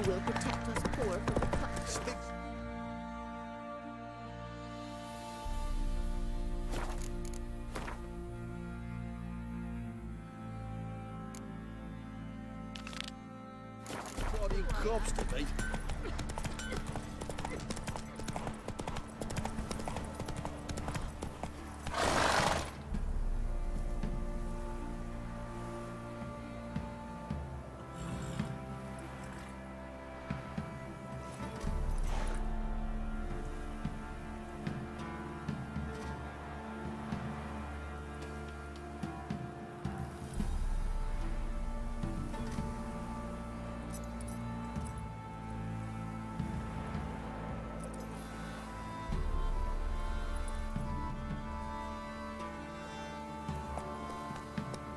will protect us poor from the cut. Bloody cops to me.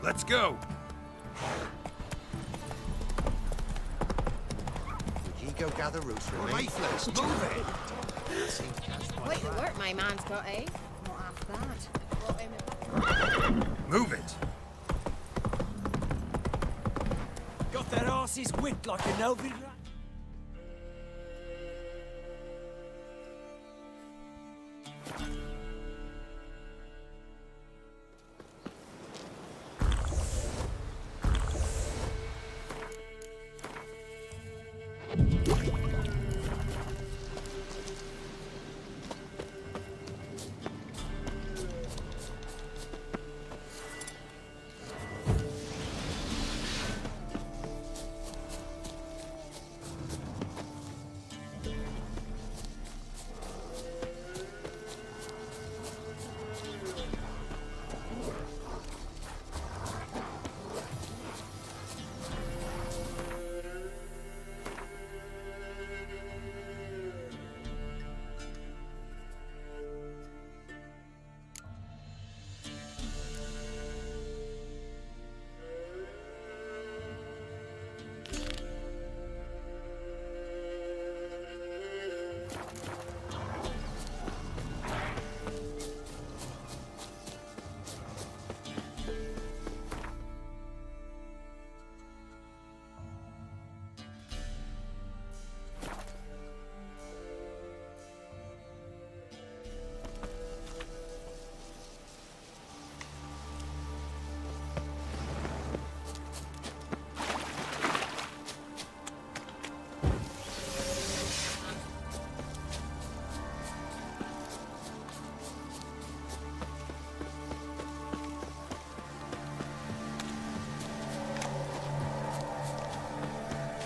Let's go! Would ye go gather roots with me? Lifeless, move it! Quite the work my man's got, eh? Not half that. Move it! Got that arse's wit like a Novi.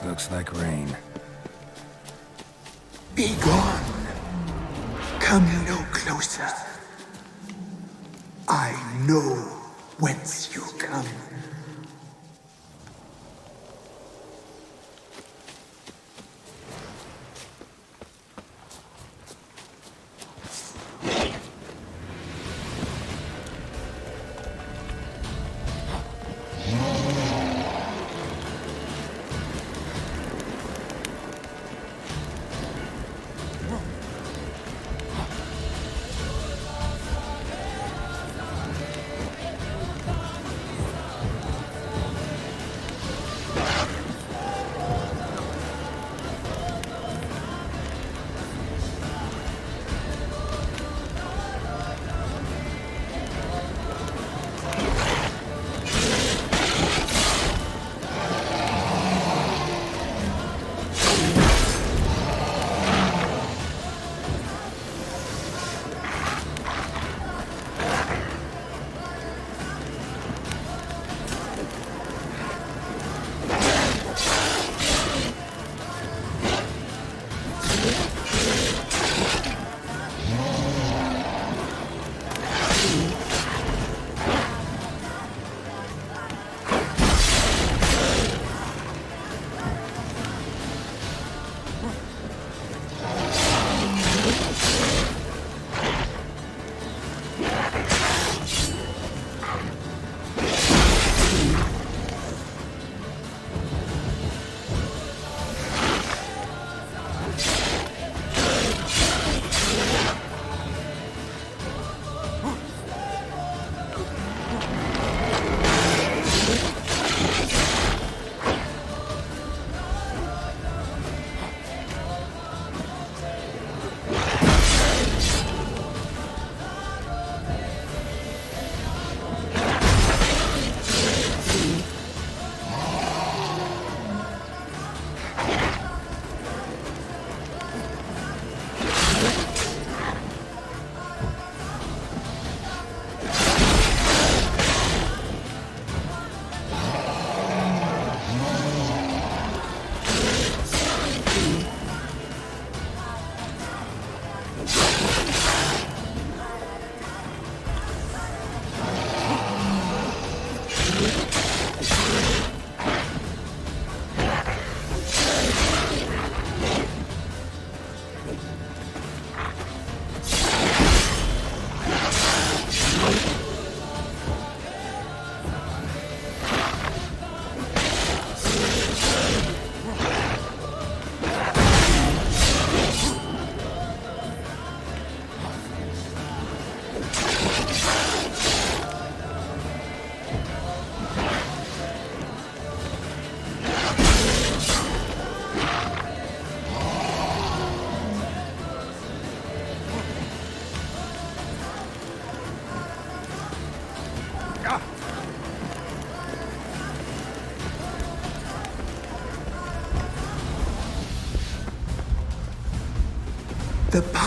Looks like rain. Be gone. Come no closer. I know whence you come.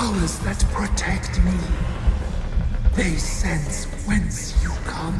powers that protect me. They sense whence you come.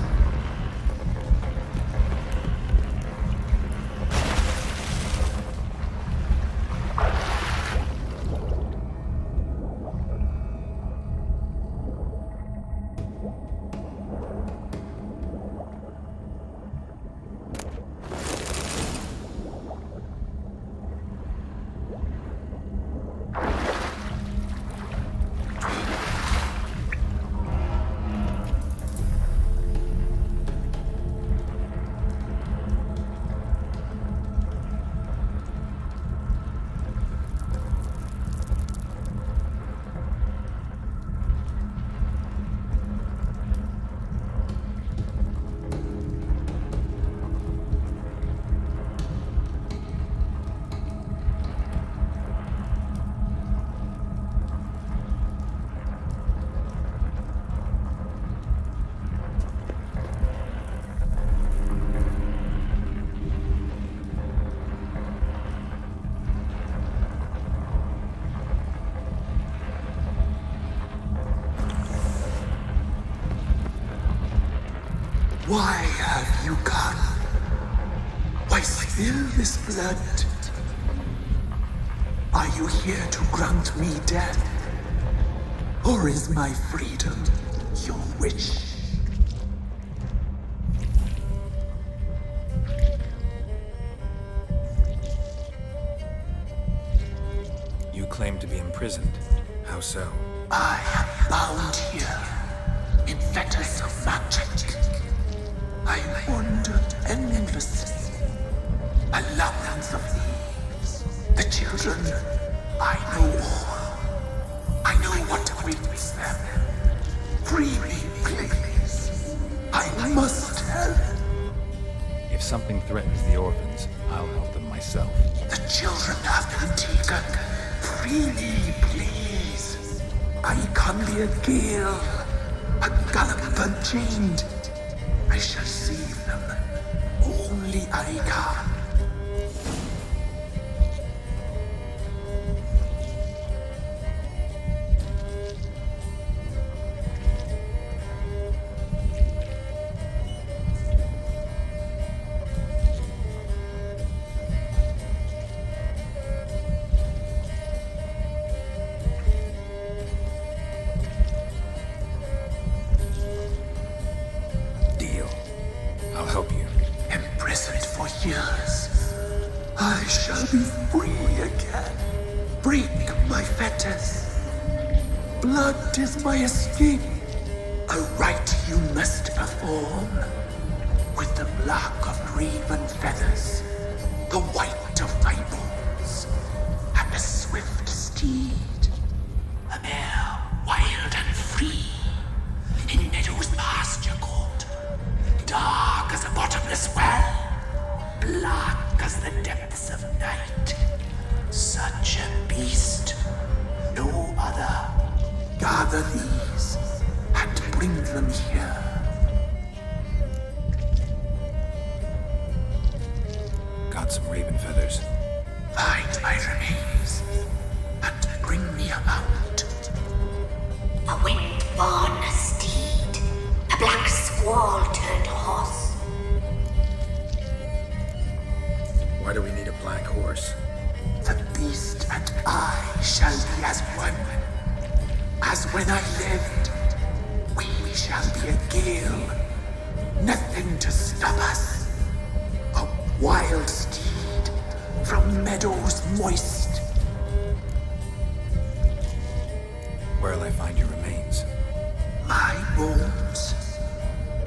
Why have you come? Why spill this blood? Are you here to grant me death? Or is my freedom your wish? You claim to be imprisoned. How so? I am bound here in fetters of magic. I wandered endlessly, a labyrinth of thieves. The children, I know all. I know what awaits them. Free me, please. I must help. If something threatens the orphans, I'll help them myself. The children have been taken. Free me, please. I can be a gale, a gallop unchained. I shall save them. Only I can. I'll help you. Imprisoned for years, I shall be free again. Break my fetters. Blood is my escape. A rite you must perform. With the black of raven feathers, the white of my bones, and a swift steed. A mare wild and free, in meadows pasture court. Dark as a bottomless well, black as the depths of night. Such a beast, no other. Gather these and bring them here. Got some raven feathers. Find my remains and bring me a mount. A wind-born steed, a black squall turned horse. Why do we need a black horse? The beast and I shall be as one. As when I lived, we shall be a gale. Nothing to stop us. A wild steed from meadows moist. Where'll I find your remains? My bones,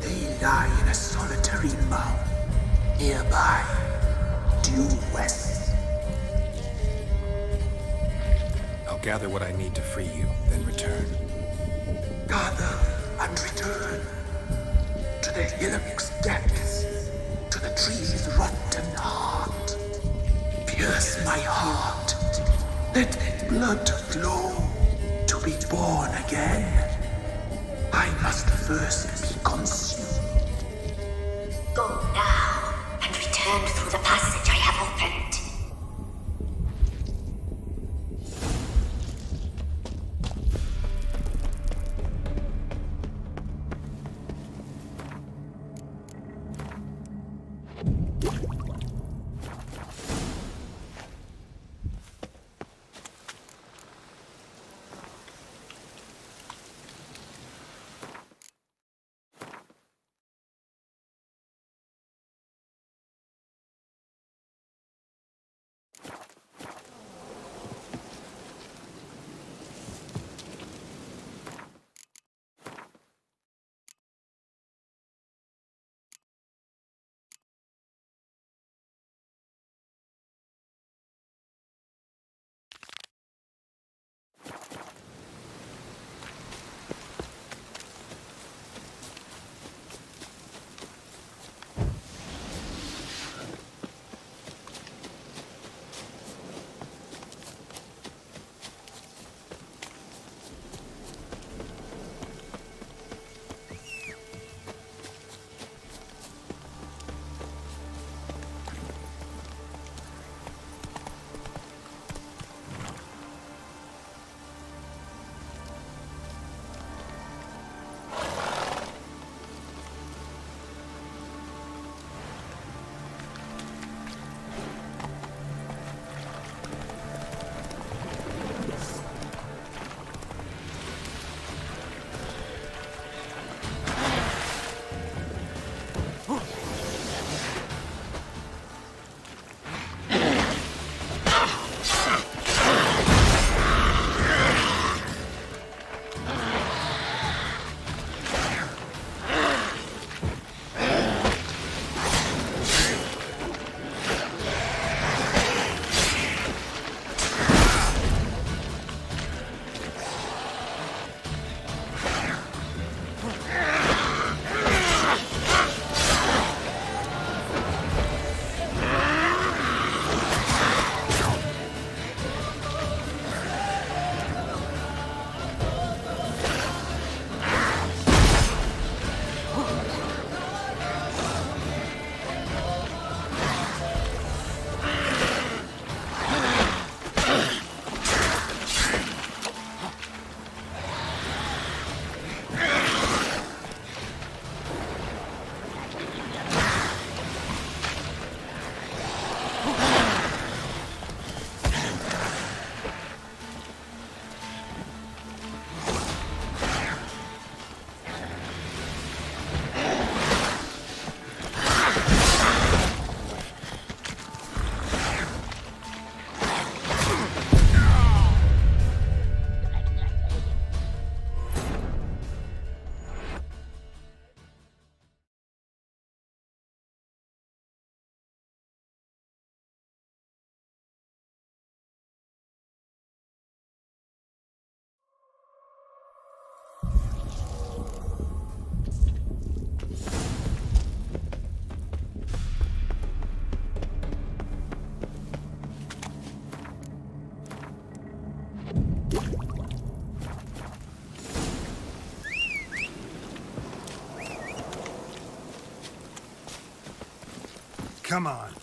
they lie in a solitary mound nearby, due west. I'll gather what I need to free you, then return. Gather and return to the hillock's depths, to the tree's rotten heart. Pierce my heart, let blood flow to be born again. I must first be consumed. Go now and return through the passage I have opened. Come on.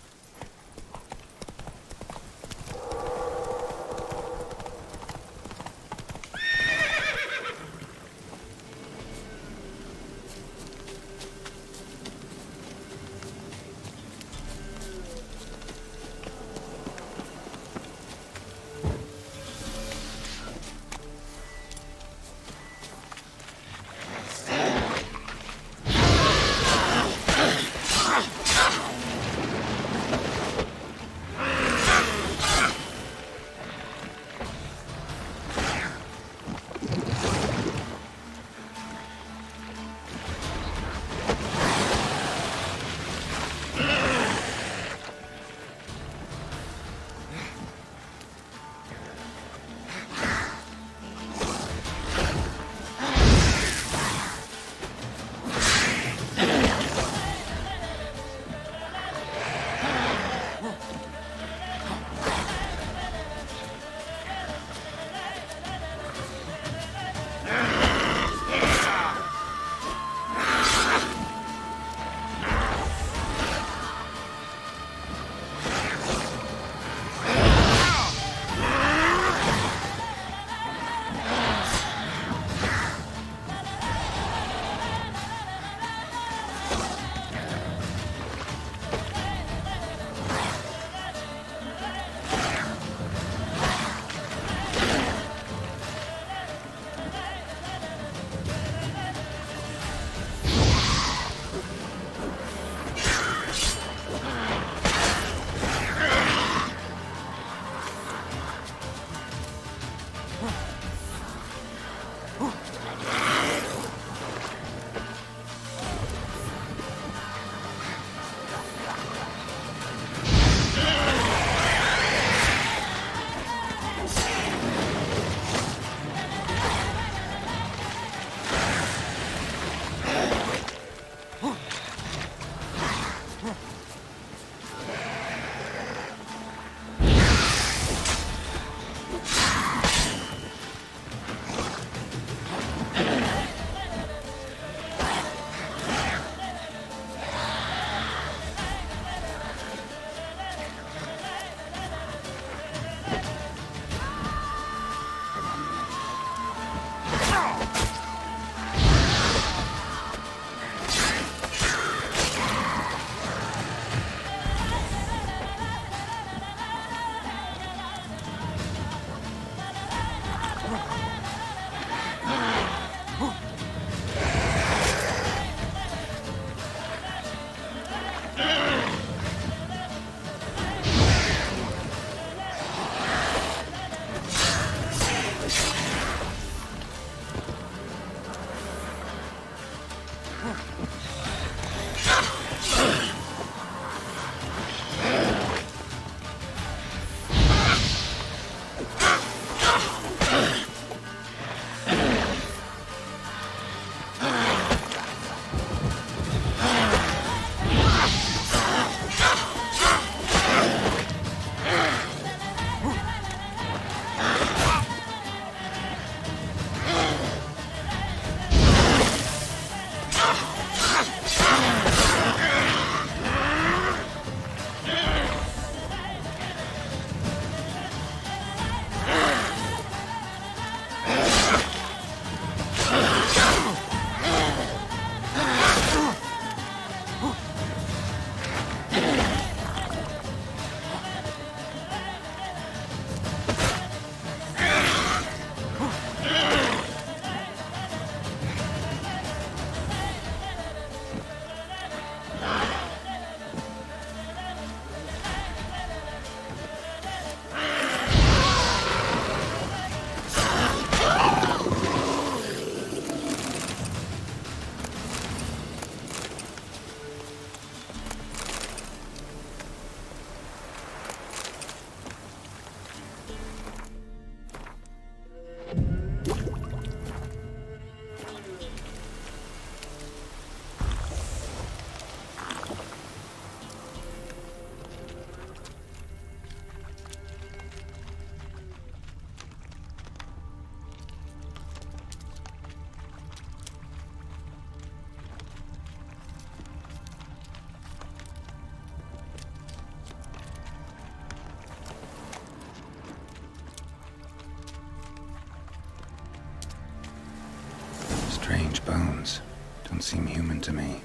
seem human to me.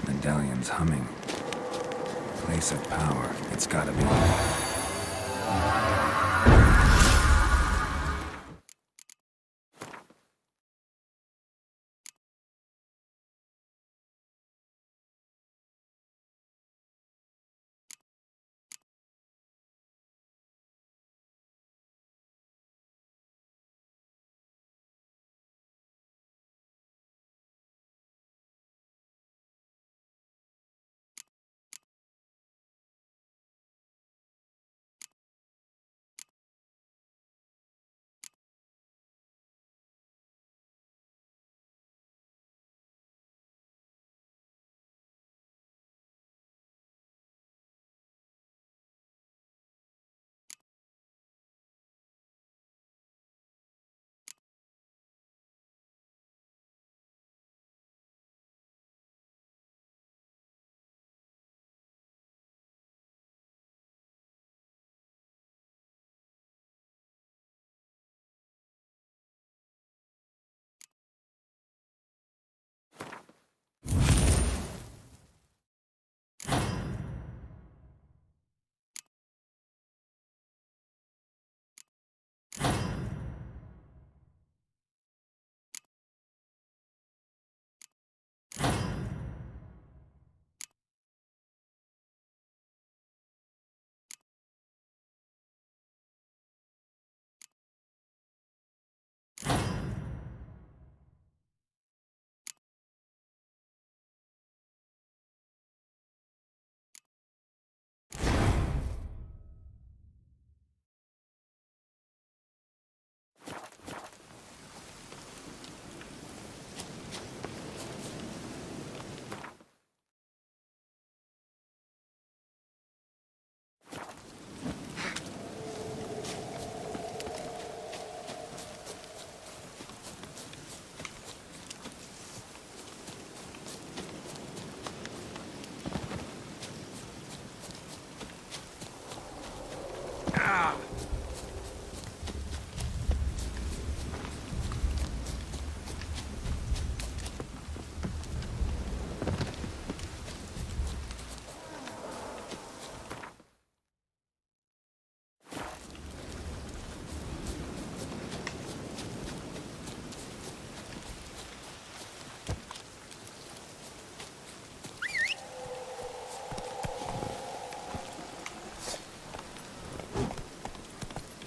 Medallion's humming. Place of power. It's gotta be.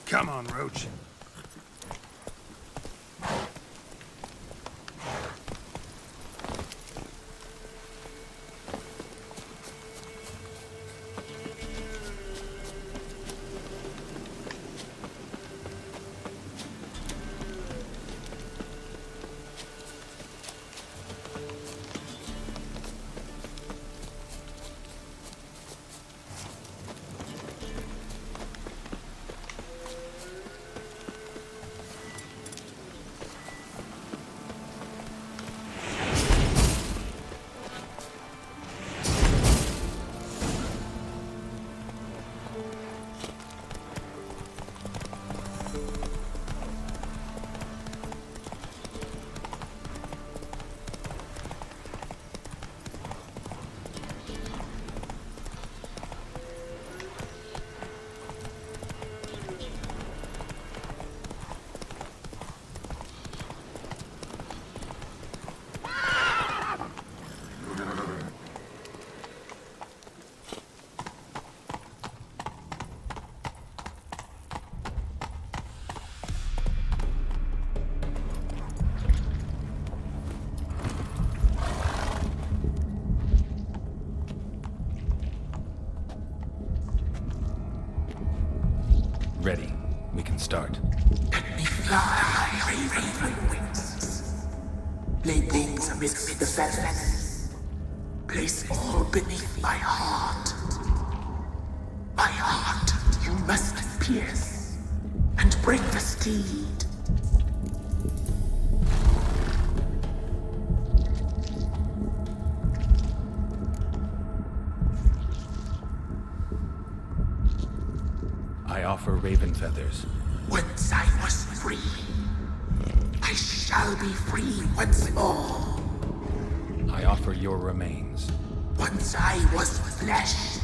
Come on, Roach. Ready. We can start. Let me fly, raven wings. Playthings amidst the feathers. Place all beneath my heart. My heart you must pierce and break the steed. I offer raven feathers. Once I was free, I shall be free once more. I offer your remains. Once I was flesh,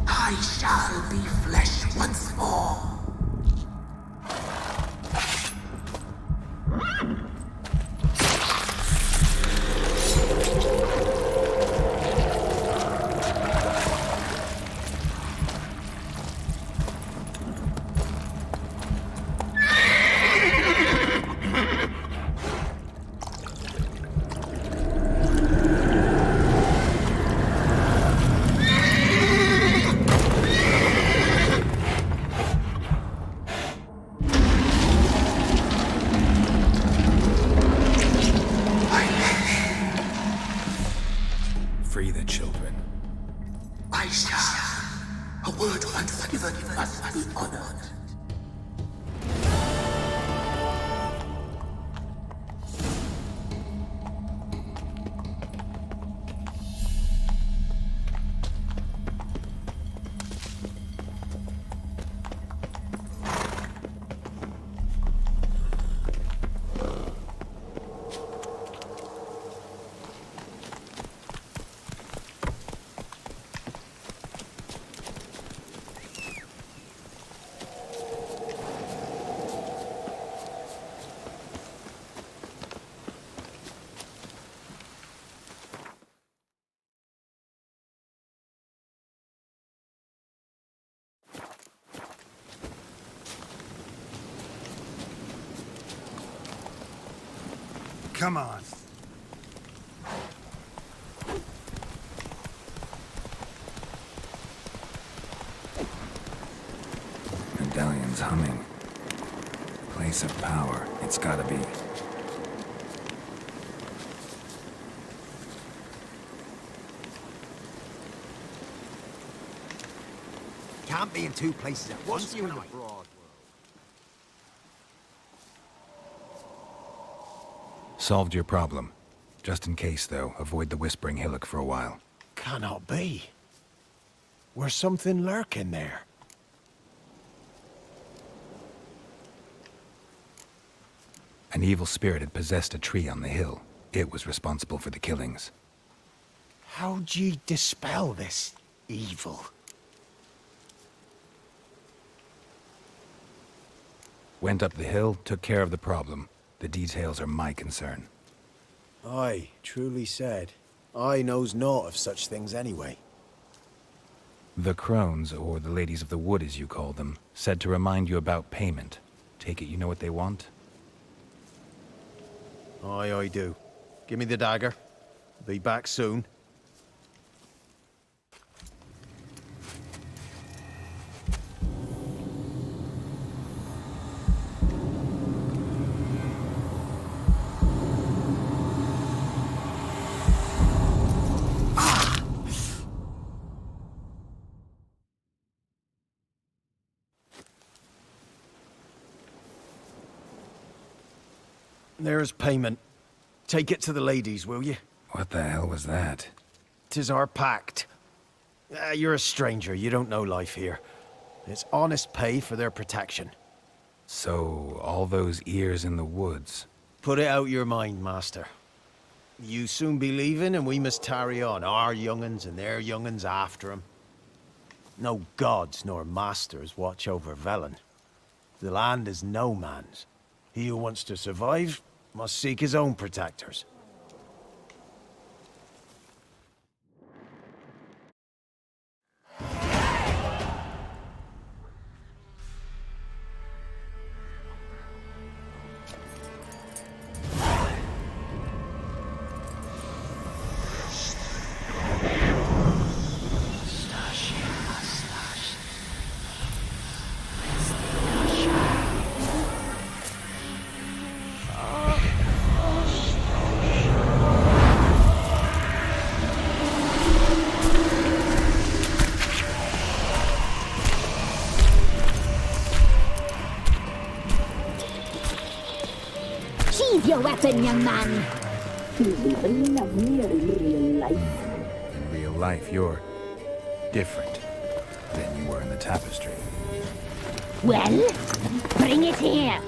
I shall be flesh once more. Free the children. I shall. A word once given must be honored. Come on. Medallion's humming. Place of power. It's gotta be. Can't be in two places at once. You in the broad world. Solved your problem. Just in case, though, avoid the Whispering Hillock for a while. Cannot be. Where's something lurking there? An evil spirit had possessed a tree on the hill. It was responsible for the killings. How'd ye dispel this evil? Went up the hill, took care of the problem. The details are my concern. Aye, truly said. I knows naught of such things anyway. The crones, or the ladies of the wood as you call them, said to remind you about payment. Take it you know what they want? Aye, I do. Give me the dagger. Be back soon. There's payment. Take it to the ladies, will you? What the hell was that? 'Tis our pact. You're a stranger, you don't know life here. It's honest pay for their protection. So, all those ears in the woods. Put it out your mind, master. You soon be leaving and we must tarry on, our young'uns and their young'uns after 'em. No gods nor masters watch over Velen. The land is no man's. He who wants to survive must seek his own protectors. weapon, young man. He's even lovelier in real life. In real life, you're different than you were in the tapestry. Well, bring it here.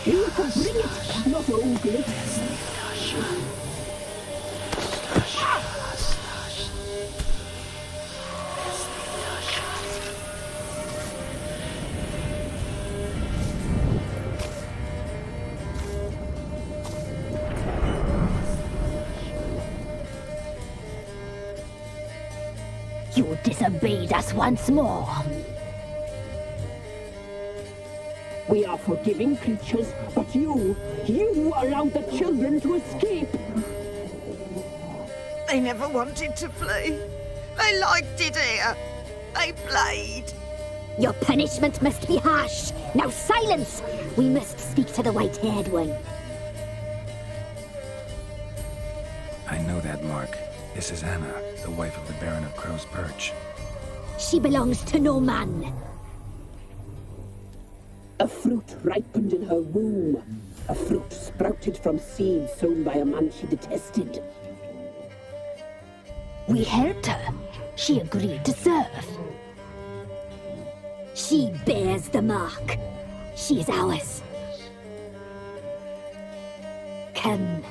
You can bring it, not ogre. You disobeyed us once more. We are forgiving creatures, but you allowed the children to escape. They never wanted to flee. They liked it here. They played. Your punishment must be harsh. Now silence! We must speak to the white-haired one. I know that mark. This is Anna, the wife of the Baron of Crow's Perch. She belongs to no man. A fruit ripened in her womb. A fruit sprouted from seeds sown by a man she detested. We helped her. She agreed to serve. She bears the mark. She is ours. Come.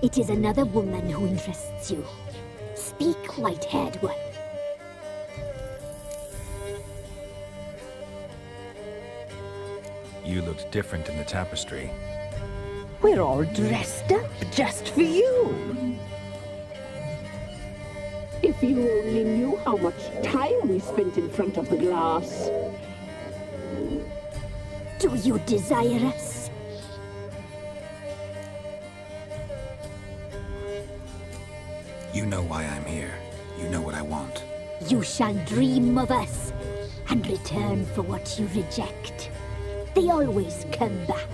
It is another woman who interests you. Speak, white-haired one. You looked different in the tapestry. We're all dressed up just for you. If you only knew how much time we spent in front of the glass. Do you desire us? You know why I'm here. You know what I want. You shall dream of us and return for what you reject. They always come back.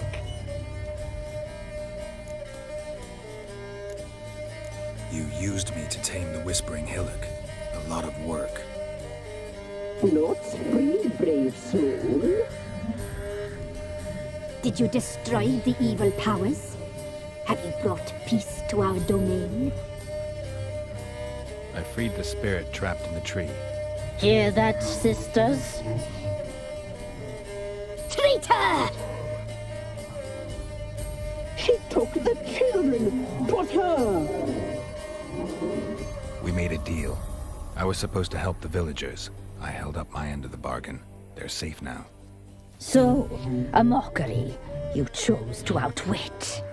You used me to tame the Whispering Hillock. A lot of work. Not free, brave soul. Did you destroy the evil powers? Have you brought peace to our domain? I freed the spirit trapped in the tree. Hear that, sisters? Traitor! She took the children. 'Twas her. We made a deal. I was supposed to help the villagers. I held up my end of the bargain. They're safe now. So, a mockery you chose to outwit.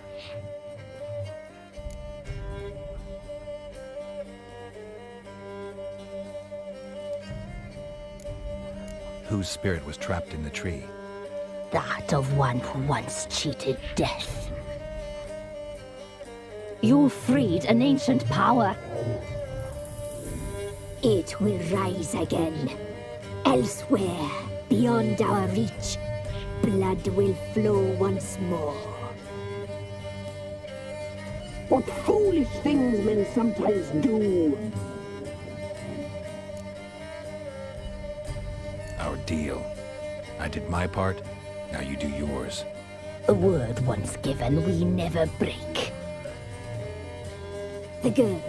Whose spirit was trapped in the tree? That of one who once cheated death. You freed an ancient power. It will rise again. Elsewhere, beyond our reach, blood will flow once more. What foolish things men sometimes do. Our deal. I did my part, now you do yours. A word once given we never break. The girl.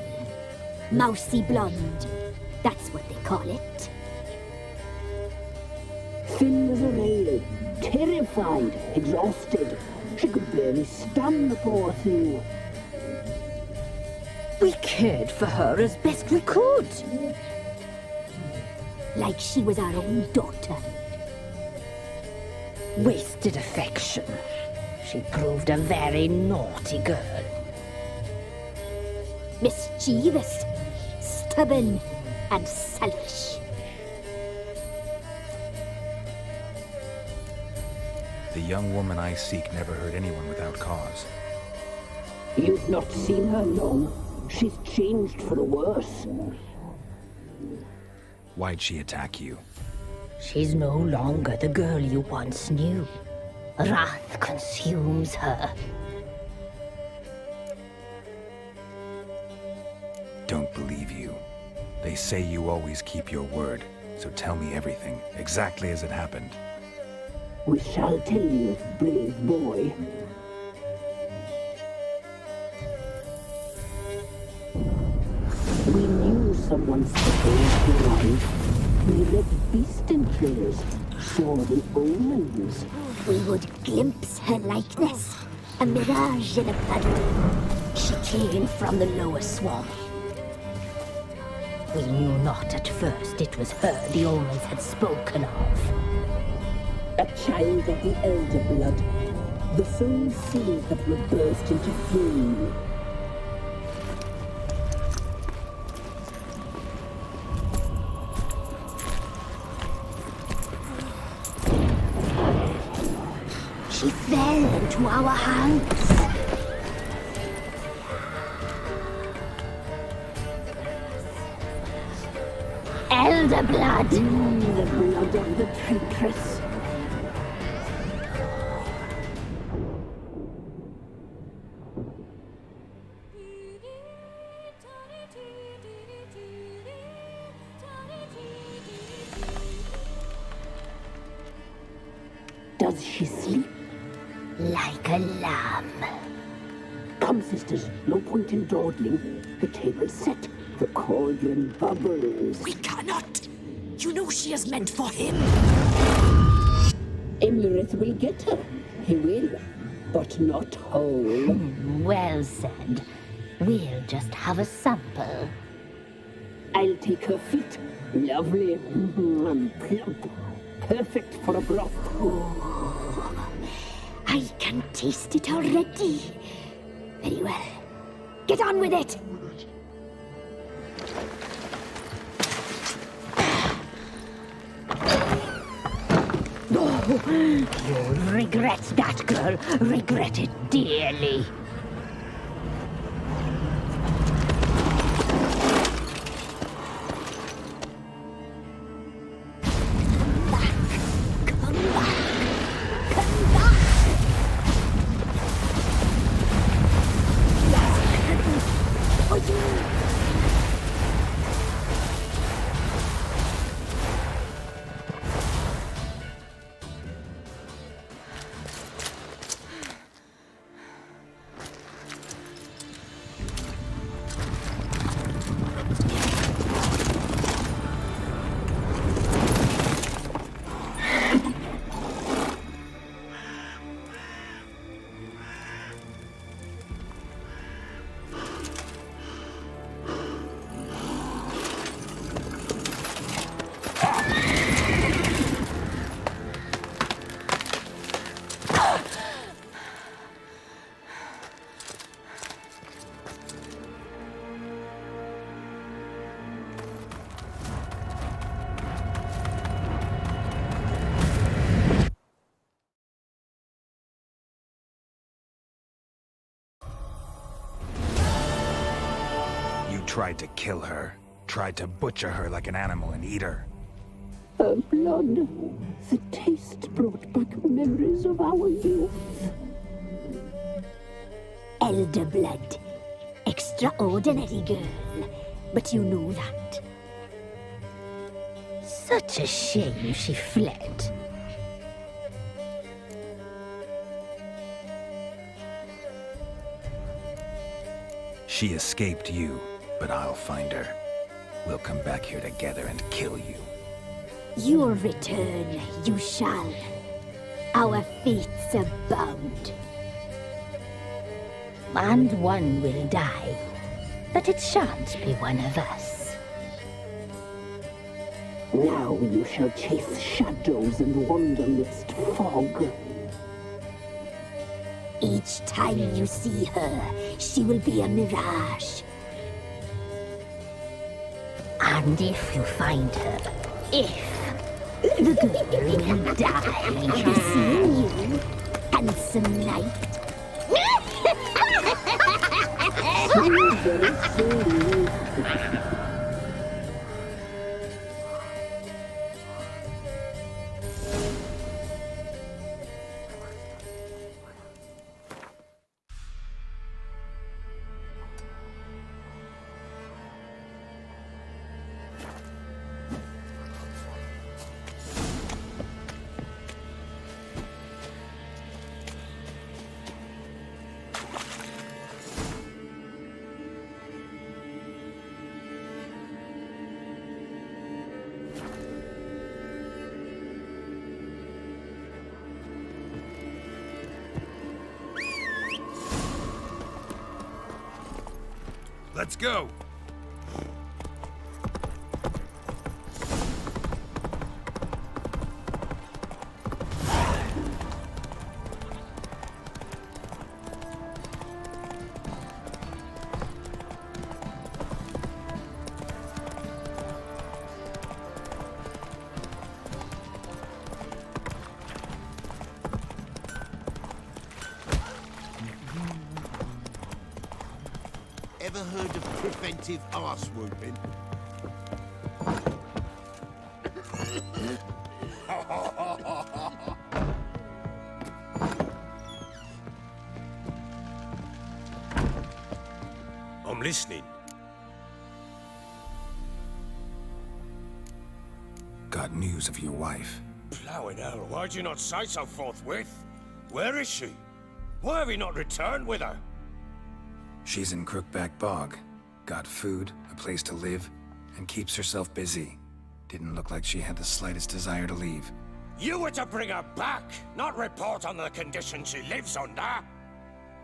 Mousy blonde. That's what they call it. Thin as a rail, terrified, exhausted. She could barely stand, the poor thing. We cared for her as best we could. Like she was our own daughter. Wasted affection. She proved a very naughty girl. Mischievous, stubborn, and selfish. The young woman I seek never hurt anyone without cause. You've not seen her long. She's changed for the worse. Why'd she attack you? She's no longer the girl you once knew. Wrath consumes her. say you always keep your word, so tell me everything, exactly as it happened. We shall tell you, brave boy. We knew someone supposed to arrive. We read beast enclosures, saw the omens. We would glimpse her likeness, a mirage in a puddle. She came from the lower swamp. We knew not at first it was her the omens had spoken of. A child of the elder blood. The soul seas that will burst into flame. She fell into our hands. Elder blood! The blood of the traitress. Does she sleep? Like a lamb. Come, sisters, no point in dawdling. The table's set. The cauldron bubbles. We cannot. You know she is meant for him. Emlyrith will get her. He will, but not whole. Well said. We'll just have a sample. I'll take her feet. Lovely. And plump. Perfect for a broth. I can taste it already. Very well. Get on with it! You'll regret that, girl. Regret it dearly. Tried to kill her. Tried to butcher her like an animal and eat her. Her blood. The taste brought back memories of our youth. Elder blood. Extraordinary girl. But you know that. Such a shame she fled. She escaped you, but I'll find her. We'll come back here together and kill you. You'll return, you shall. Our fates are bound. And one will die, but it shan't be one of us. Now you shall chase shadows and wander midst fog. Each time you see her, she will be a mirage. And if you find her, the girl will die. I'll be seeing you, handsome knight. Let's go. Ever heard of preventive arse whooping? I'm listening. Got news of your wife. Plowing hell, why'd you not say so forthwith? Where is she? Why have you not returned with her? She's in Crookback Bog. Got food, a place to live, and keeps herself busy. Didn't look like she had the slightest desire to leave. You were to bring her back, not report on the conditions she lives under.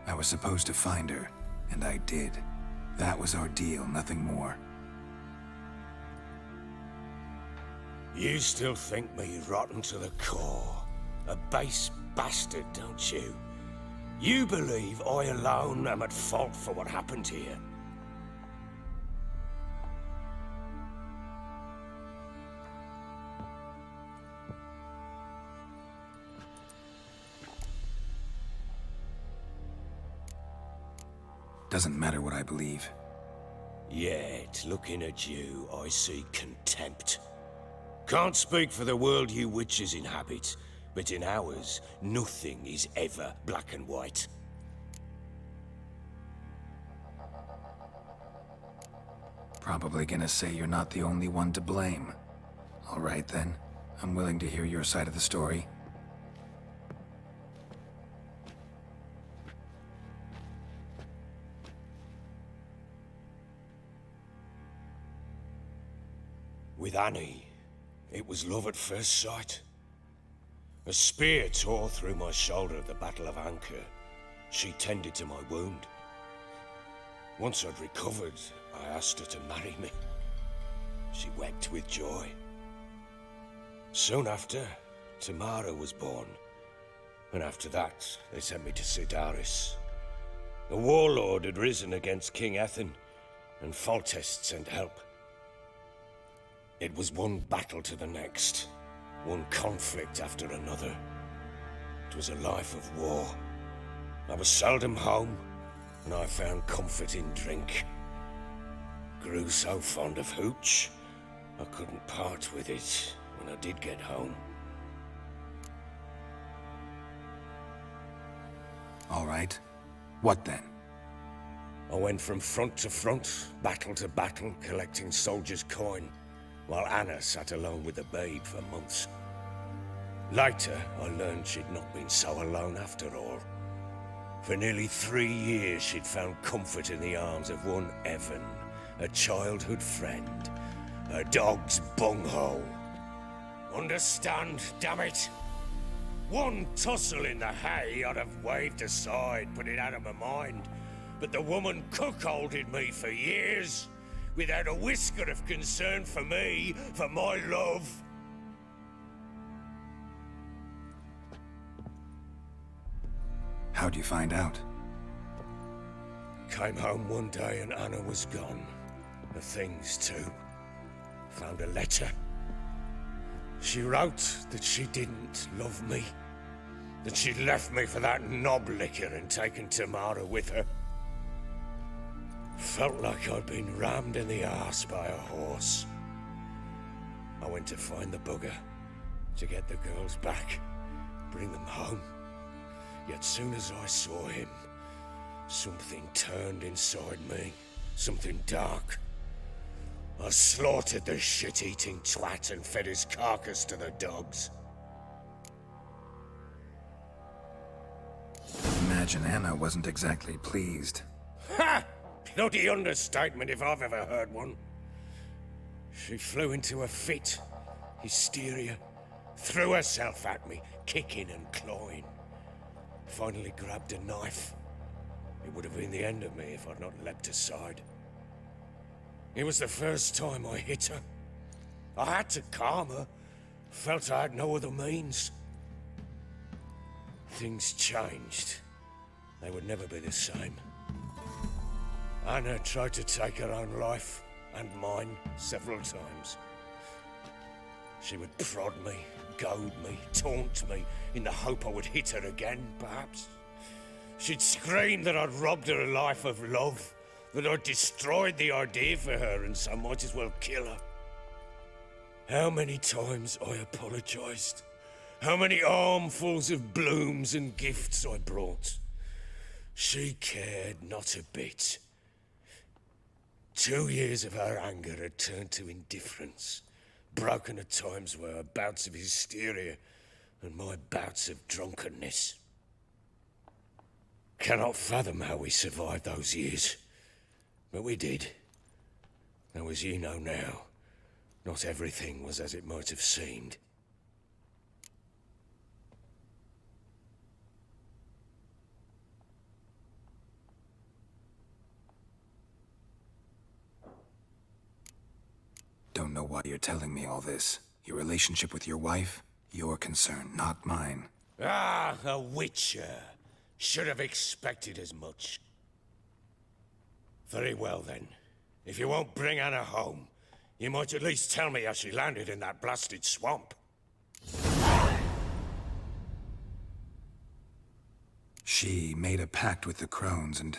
I was supposed to find her, and I did. That was our deal, nothing more. You still think me rotten to the core. A base bastard, don't you? You believe I alone am at fault for what happened here. Doesn't matter what I believe. Yet, looking at you, I see contempt. Can't speak for the world you witches inhabit, but in ours, nothing is ever black and white. Probably gonna say you're not the only one to blame. All right then, I'm willing to hear your side of the story. With Annie, it was love at first sight. A spear tore through my shoulder at the Battle of Anchor. She tended to my wound. Once I'd recovered, I asked her to marry me. She wept with joy. Soon after, Tamara was born. And after that, they sent me to Sidaris. A warlord had risen against King Ethan, and Foltest sent help. It was one battle to the next, one conflict after another. It was a life of war. I was seldom home, and I found comfort in drink. Grew so fond of hooch, I couldn't part with it when I did get home. All right. What then? I went from front to front, battle to battle, collecting soldiers' coin, while Anna sat alone with the babe for months. Later, I learned she'd not been so alone after all. For nearly 3 years, she'd found comfort in the arms of one Evan, a childhood friend, a dog's bunghole. Understand, damn it? One tussle in the hay I'd have waved aside, put it out of my mind. But the woman cuckolded me for years, without a whisker of concern for me, for my love. How'd you find out? Came home one day and Anna was gone. The things too. Found a letter. She wrote that she didn't love me. That she'd left me for that knob licker and taken Tamara with her. Felt like I'd been rammed in the arse by a horse. I went to find the bugger, to get the girls back, bring them home. Yet soon as I saw him, something turned inside me, something dark. I slaughtered the shit-eating twat and fed his carcass to the dogs. Imagine Anna wasn't exactly pleased. Ha! Bloody understatement if I've ever heard one. She flew into a fit, hysteria, threw herself at me, kicking and clawing. Finally grabbed a knife. It would have been the end of me if I'd not leapt aside. It was the first time I hit her. I had to calm her. Felt I had no other means. Things changed. They would never be the same. Anna tried to take her own life, and mine, several times. She would prod me, goad me, taunt me, in the hope I would hit her again, perhaps. She'd scream that I'd robbed her life of love, that I'd destroyed the idea for her, and so might as well kill her. How many times I apologized. How many armfuls of blooms and gifts I brought. She cared not a bit. 2 years of her anger had turned to indifference, broken at times by her bouts of hysteria and my bouts of drunkenness. Cannot fathom how we survived those years, but we did. Though as you know now, not everything was as it might have seemed. Don't know why you're telling me all this. Your relationship with your wife? Your concern, not mine. Ah, a witcher. Should have expected as much. Very well then. If you won't bring Anna home, you might at least tell me how she landed in that blasted swamp. She made a pact with the crones and...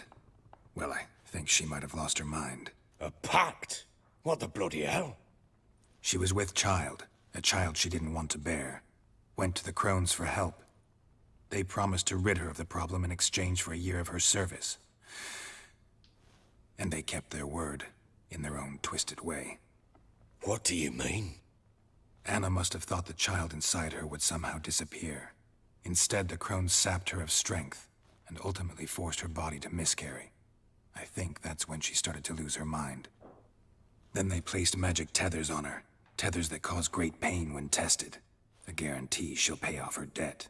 well, I think she might have lost her mind. A pact? What the bloody hell? She was with child, a child she didn't want to bear. Went to the crones for help. They promised to rid her of the problem in exchange for a year of her service. And they kept their word, in their own twisted way. What do you mean? Anna must have thought the child inside her would somehow disappear. Instead, the crones sapped her of strength, and ultimately forced her body to miscarry. I think that's when she started to lose her mind. Then they placed magic tethers on her, tethers that cause great pain when tested. A guarantee she'll pay off her debt.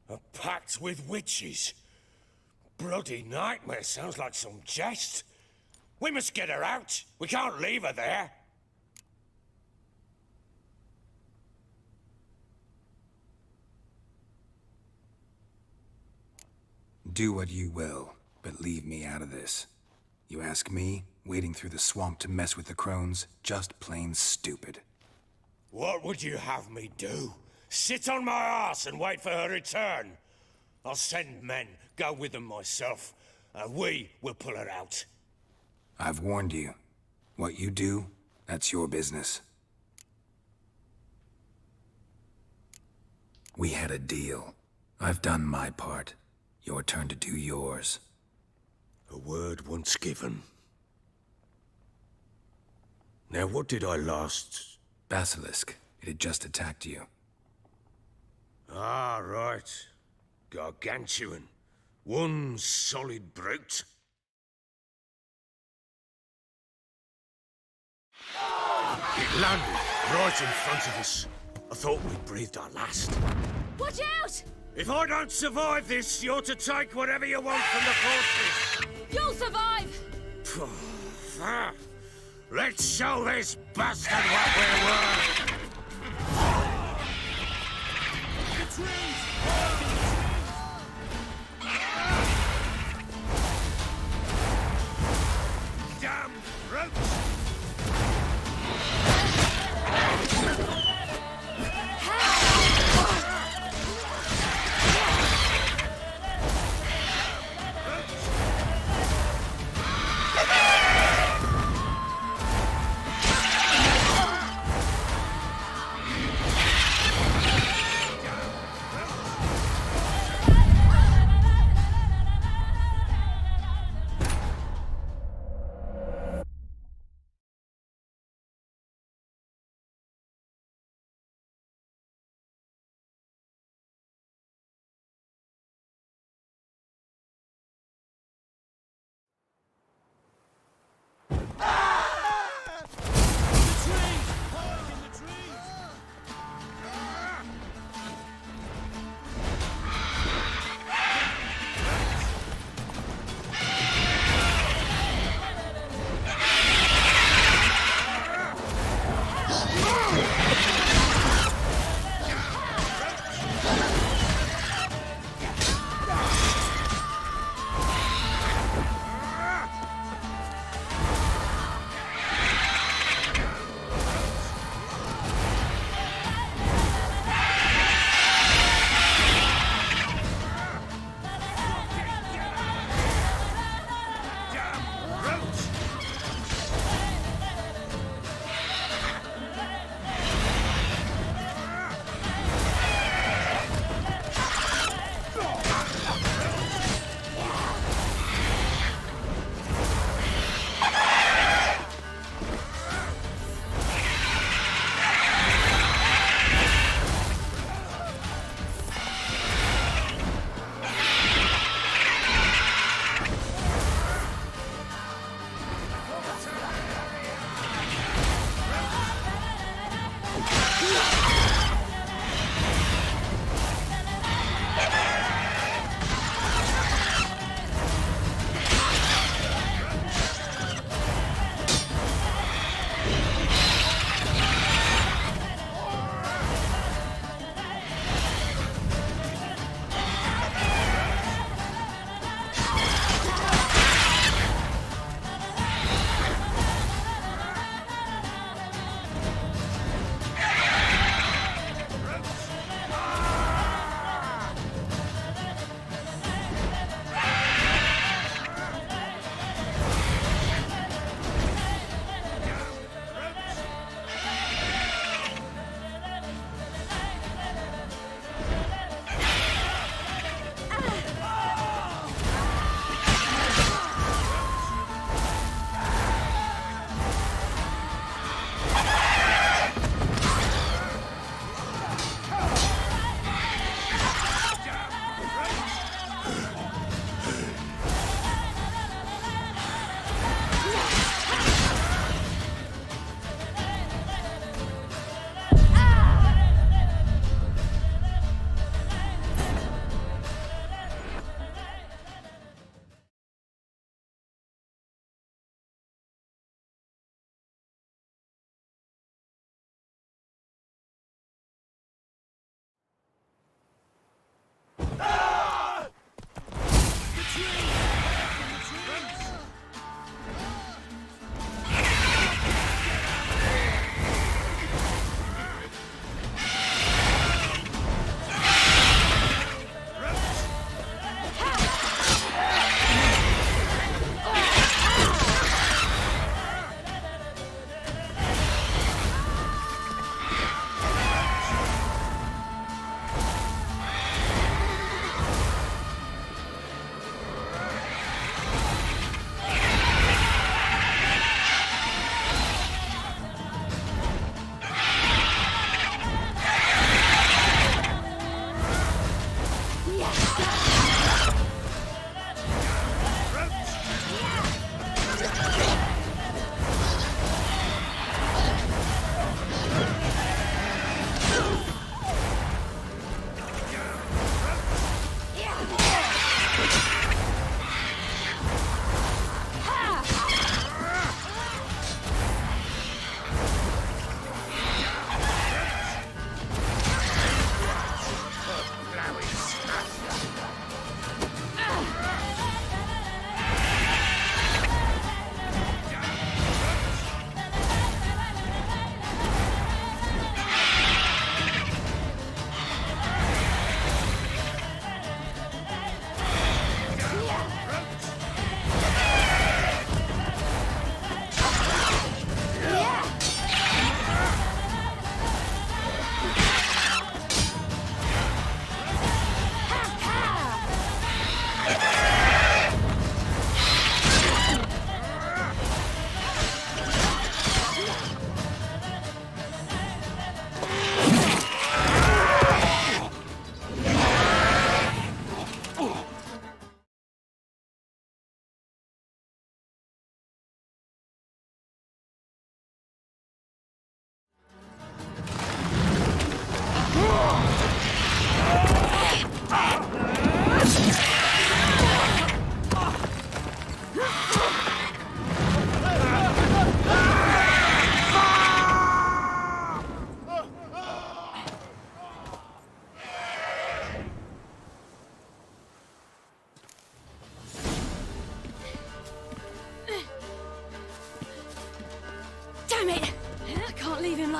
A pact with witches? Bloody nightmare, sounds like some jest. We must get her out. We can't leave her there. Do what you will, but leave me out of this. You ask me, wading through the swamp to mess with the crones, just plain stupid. What would you have me do? Sit on my ass and wait for her return? I'll send men, go with them myself, and we will pull her out. I've warned you. What you do, that's your business. We had a deal. I've done my part. Your turn to do yours. A word once given. Now what did I last... Basilisk. It had just attacked you. Ah, right. Gargantuan. One solid brute. It landed right in front of us. I thought we'd breathed our last. Watch out! If I don't survive this, you're to take whatever you want from the fortress. You'll survive! Let's show this bastard what we're worth! Damn brutes!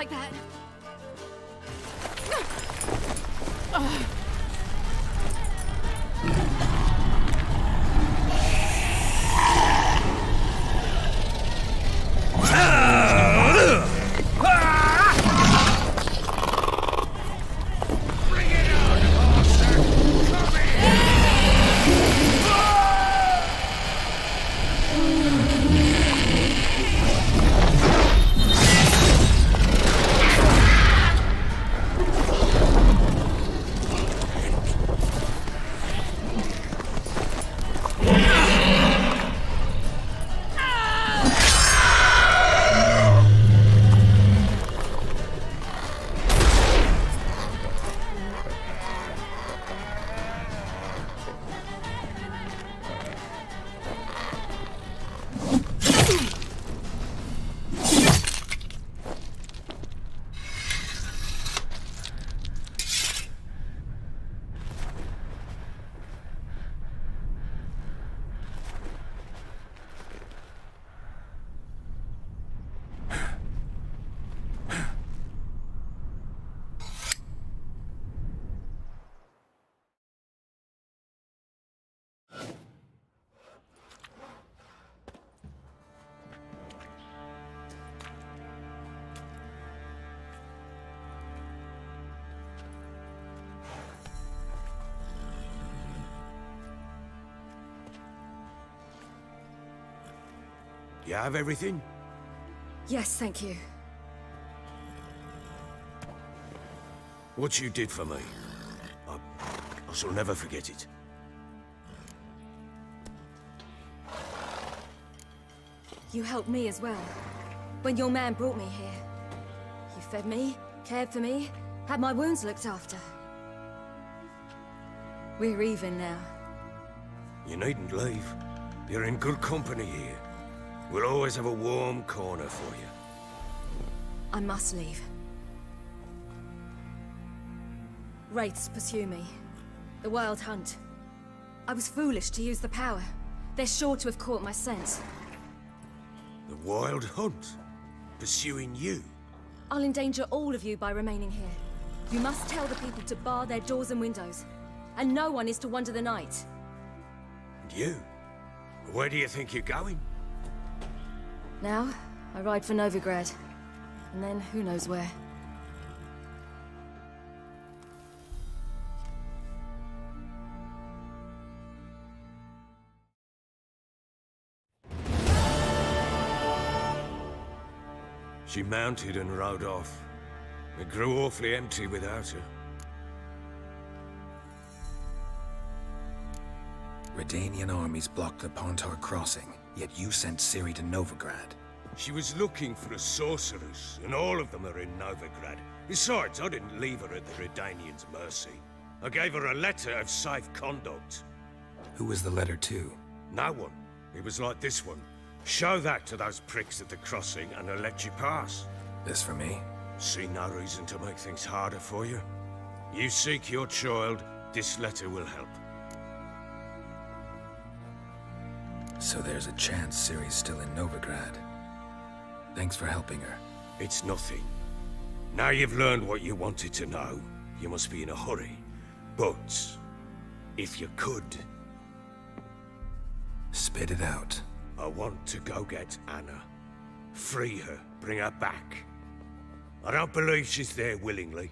like that. You have everything? Yes, thank you. What you did for me, I shall never forget it. You helped me as well. When your man brought me here. You fed me, cared for me, had my wounds looked after. We're even now. You needn't leave. You're in good company here. We'll always have a warm corner for you. I must leave. Wraiths pursue me. The Wild Hunt. I was foolish to use the power. They're sure to have caught my scent. The Wild Hunt? Pursuing you? I'll endanger all of you by remaining here. You must tell the people to bar their doors and windows. And no one is to wander the night. And you? Where do you think you're going? Now, I ride for Novigrad. And then who knows where. She mounted and rode off. It grew awfully empty without her. Redanian armies blocked the Pontar crossing, yet you sent Ciri to Novigrad. She was looking for a sorceress, and all of them are in Novigrad. Besides, I didn't leave her at the Redanians' mercy. I gave her a letter of safe conduct. Who was the letter to? No one. It was like this one. Show that to those pricks at the crossing, and I'll let you pass. This for me? See no reason to make things harder for you. You seek your child, this letter will help. So there's a chance Ciri's still in Novigrad. Thanks for helping her. It's nothing. Now you've learned what you wanted to know, you must be in a hurry. But, if you could... Spit it out. I want to go get Anna. Free her, bring her back. I don't believe she's there willingly.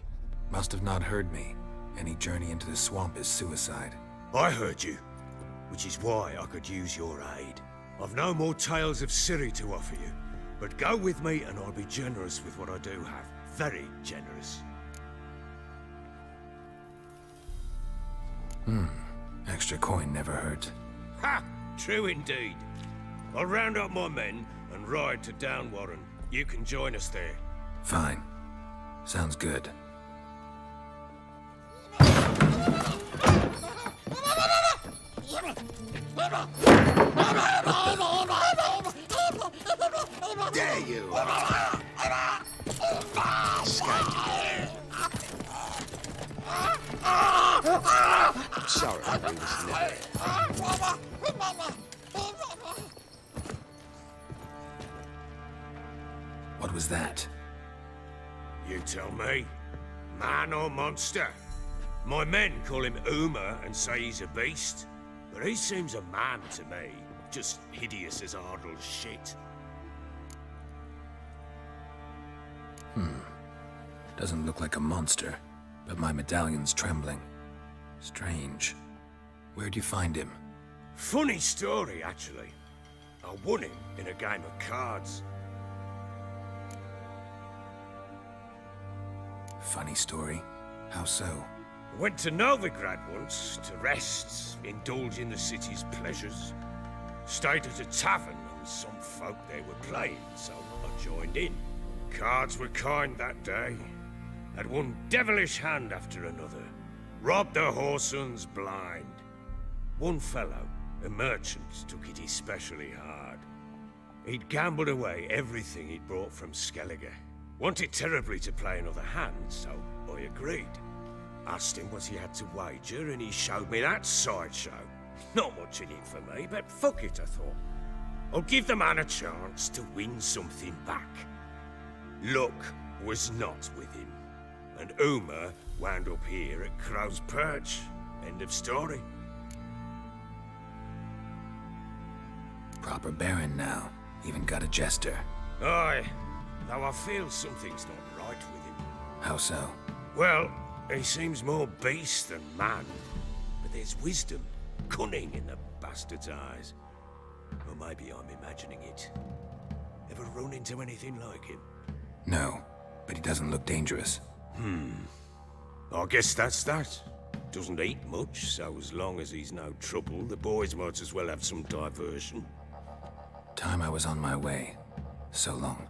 Must have not heard me. Any journey into the swamp is suicide. I heard you, which is why I could use your aid. I've no more tales of Ciri to offer you, but go with me and I'll be generous with what I do have. Very generous. Extra coin never hurt. Ha! True indeed. I'll round up my men and ride to Downwarren. You can join us there. Fine. Sounds good. There you are. I'm sorry, I was never. What was that? You tell me. Man or monster? My men call him Uma and say he's a beast. But he seems a man to me. Just hideous as Ardle's shit. Doesn't look like a monster, but my medallion's trembling. Strange. Where'd you find him? Funny story, actually. I won him in a game of cards. Funny story? How so? Went to Novigrad once to rest, indulge in the city's pleasures. Stayed at a tavern and some folk there were playing, so I joined in. Cards were kind that day. Had one devilish hand after another. Robbed the whoresons blind. One fellow, a merchant, took it especially hard. He'd gambled away everything he'd brought from Skellige. Wanted terribly to play another hand, so I agreed. Asked him what he had to wager, and he showed me that sideshow. Not much in it for me, but fuck it, I thought. I'll give the man a chance to win something back. Luck was not with him, and Uma wound up here at Crow's Perch. End of story. Proper baron now. Even got a jester. Aye, though I feel something's not right with him. How so? Well, he seems more beast than man, but there's wisdom, cunning in the bastard's eyes. Or maybe I'm imagining it. Ever run into anything like him? No, but he doesn't look dangerous. I guess that's that. Doesn't eat much, so as long as he's no trouble, the boys might as well have some diversion. Time I was on my way. So long.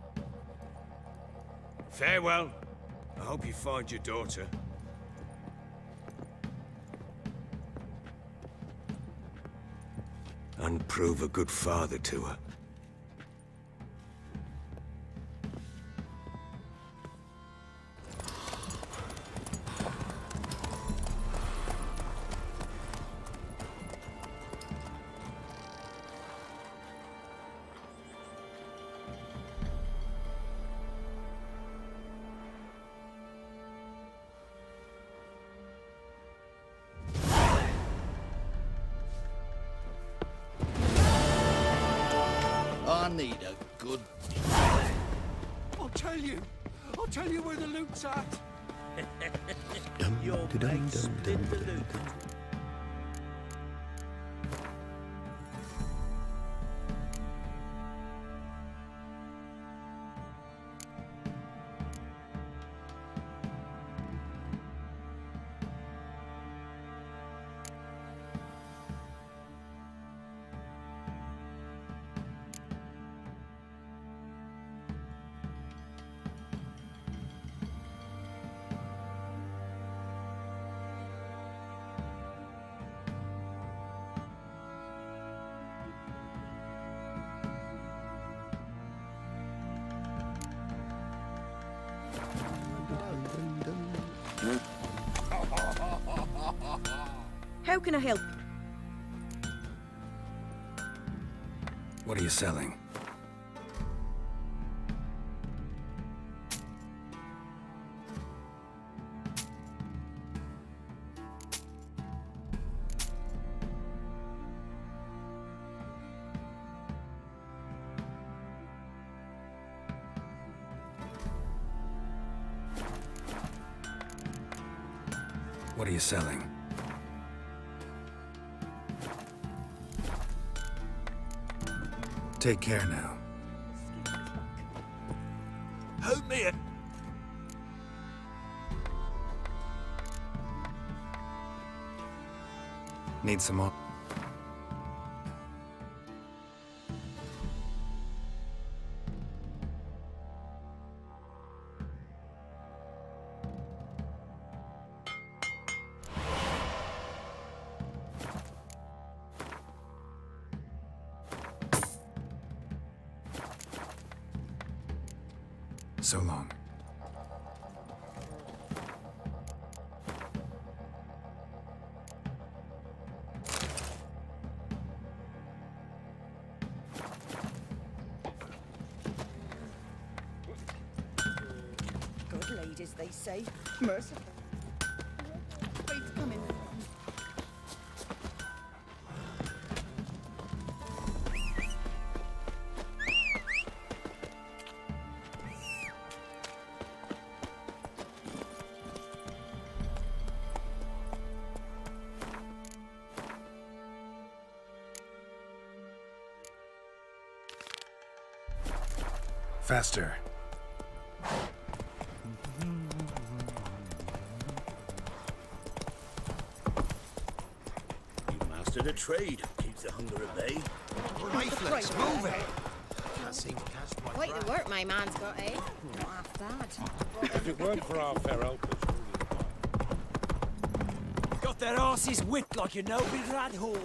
Farewell. I hope you find your daughter. And prove a good father to her. I need a good... I'll tell you where the loot's at. Your mate split the loot. How can I help? What are you selling? What are you selling? Take care now. Help me! Need some more? So long. Good lady. trade, as they say. Merciful. Wait, come in. Faster. You mastered a trade. Keeps the hunger at bay. Riflets, move it! Can't seem to catch my Quite breath. the work my man's got, eh? Not half bad. If it weren't for our fair helpers, Got their asses whipped like a noble rat whore.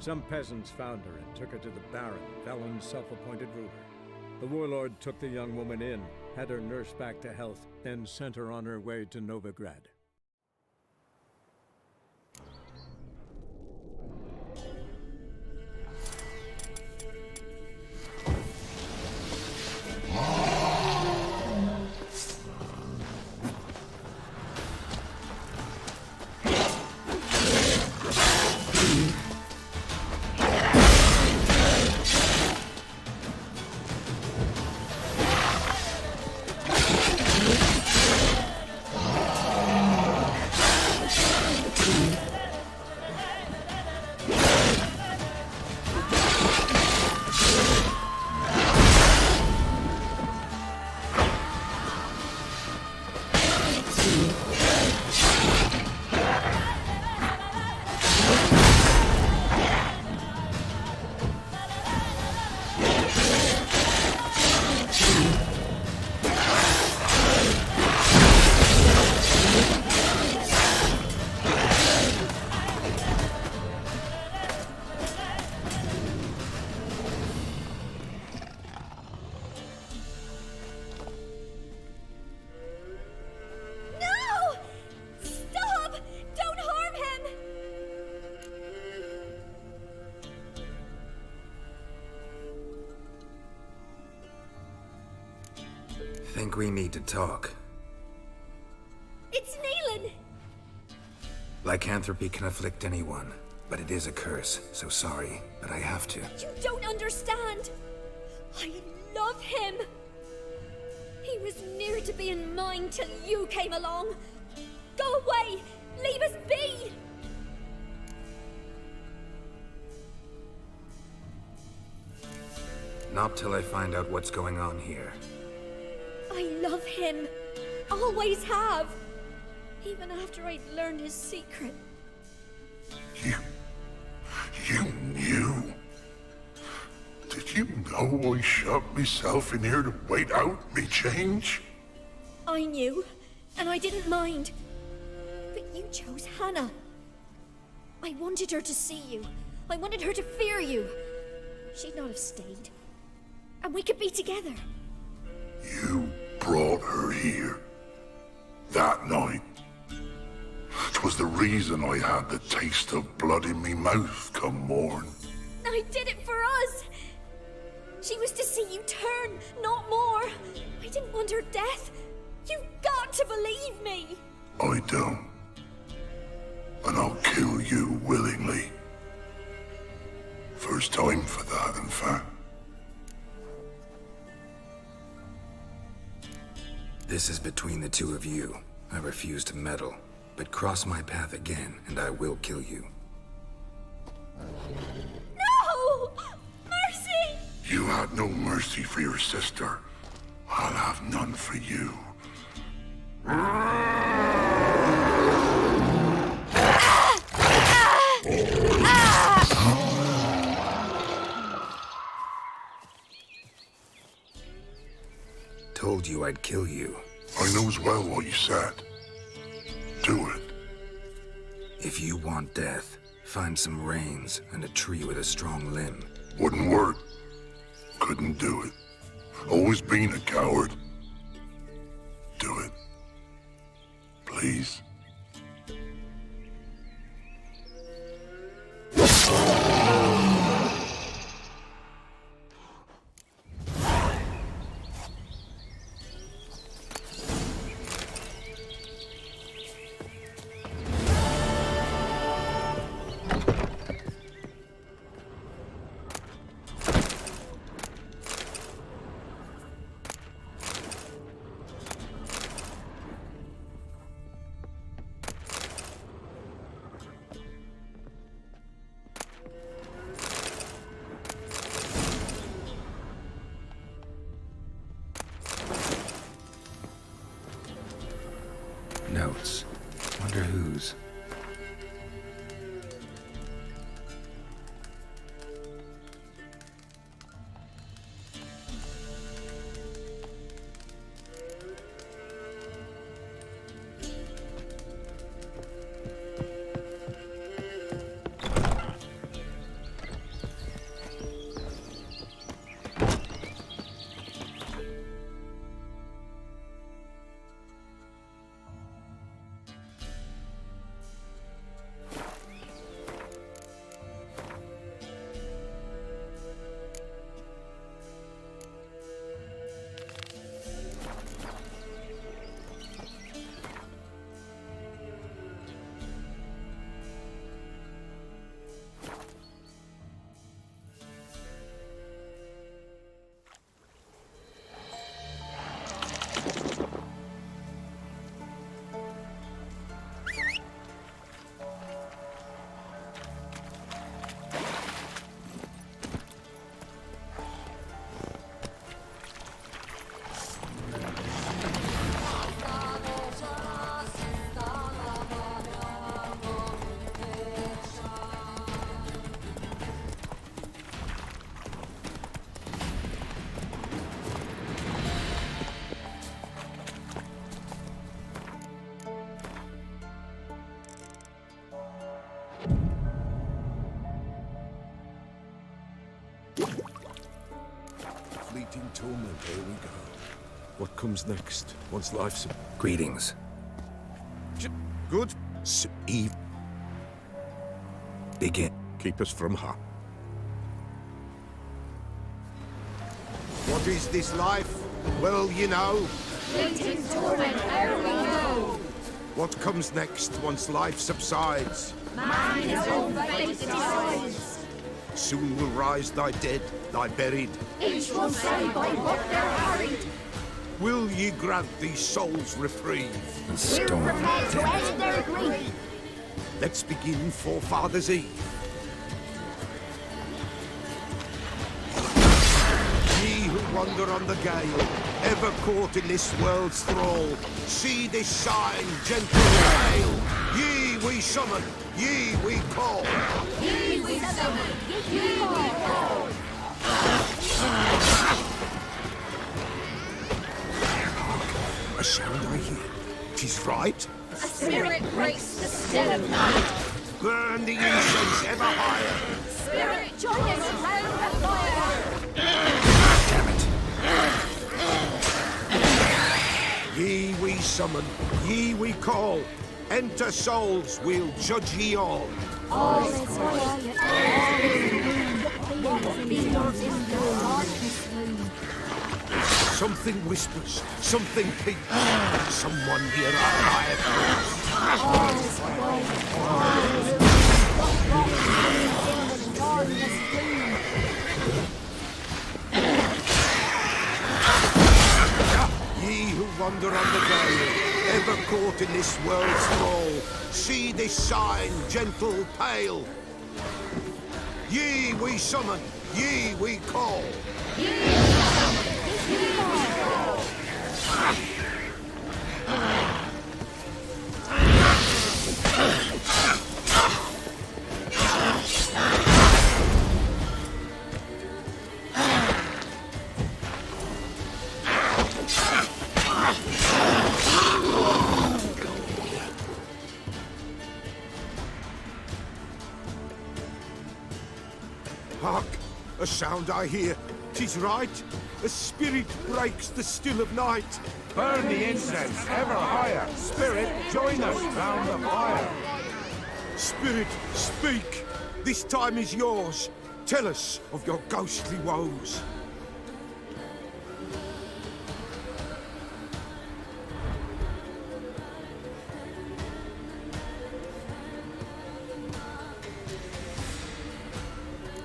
Some peasants found her and took her to the Baron, Velen's self-appointed ruler. The warlord took the young woman in, had her nursed back to health, then sent her on her way to Novigrad. Think we need to talk. It's Neelan! Lycanthropy can afflict anyone, but it is a curse, so sorry, but I have to. You don't understand! I love him! He was near to being mine till you came along! Go away! Leave us be! Not till I find out what's going on here. I love him. Always have. Even after I'd learned his secret. You knew? Did you know I shut myself in here to wait out me change? I knew, and I didn't mind. But you chose Hannah. I wanted her to see you. I wanted her to fear you. She'd not have stayed. And we could be together. You brought her here. That night. 'Twas the reason I had the taste of blood in me mouth come morn. I did it for us. She was to see you turn, not more. I didn't want her death. You've got to believe me. I don't. And I'll kill you willingly. First time for that, in fact. This is between the two of you. I refuse to meddle, but cross my path again, and I will kill you. No! Mercy! You had no mercy for your sister. I'll have none for you. Told you I'd kill you. I knows well what you said. Do it. If you want death, find some reins and a tree with a strong limb. Wouldn't work. Couldn't do it. Always been a coward. Do it. Please. Notes. Wonder whose. fleeting tomb, and here we go. What comes next, once life's... Greetings. Good. Eve. Begin. Keep us from harm. What is this life? Well, you know. Fleeting torment, ere we go. What comes next once life subsides? Man his own fate decides. Soon will rise thy dead, thy buried. Each will say by what they're harried. Will ye grant these souls reprieve? The storm. Prepared to end their grief. Let's begin Forefathers' Eve. Ye who wander on the gale, ever caught in this world's thrall, see this shine, gentle and pale. Ye we summon, ye we call. Ye we summon, ye we call. A sound I hear. 'Tis right. A spirit breaks the still of night. Burn the incense ever higher. Spirit, join us round the fire. Ye we summon, ye we call. Enter souls, we'll judge ye all. All is quiet. Something whispers, something peeps. Someone near our fire. Ye who wander on the gale, ever caught in this world's thrall, see this sign, gentle, pale. Ye we summon, ye we call. Hark! A sound I hear. 'Tis right. A spirit breaks the still of night. Burn the incense ever higher. Spirit, join us round the fire. Spirit, speak. This time is yours. Tell us of your ghostly woes.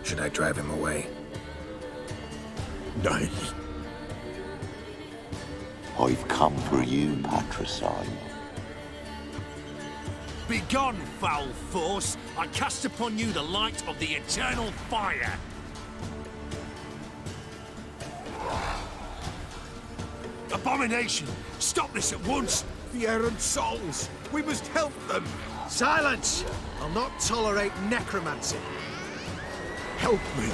Should I drive him away? Nay. I've come for you, patricide. Begone, foul force! I cast upon you the light of the eternal fire! Abomination! Stop this at once! The errant souls! We must help them! Silence! I'll not tolerate necromancy. Help me!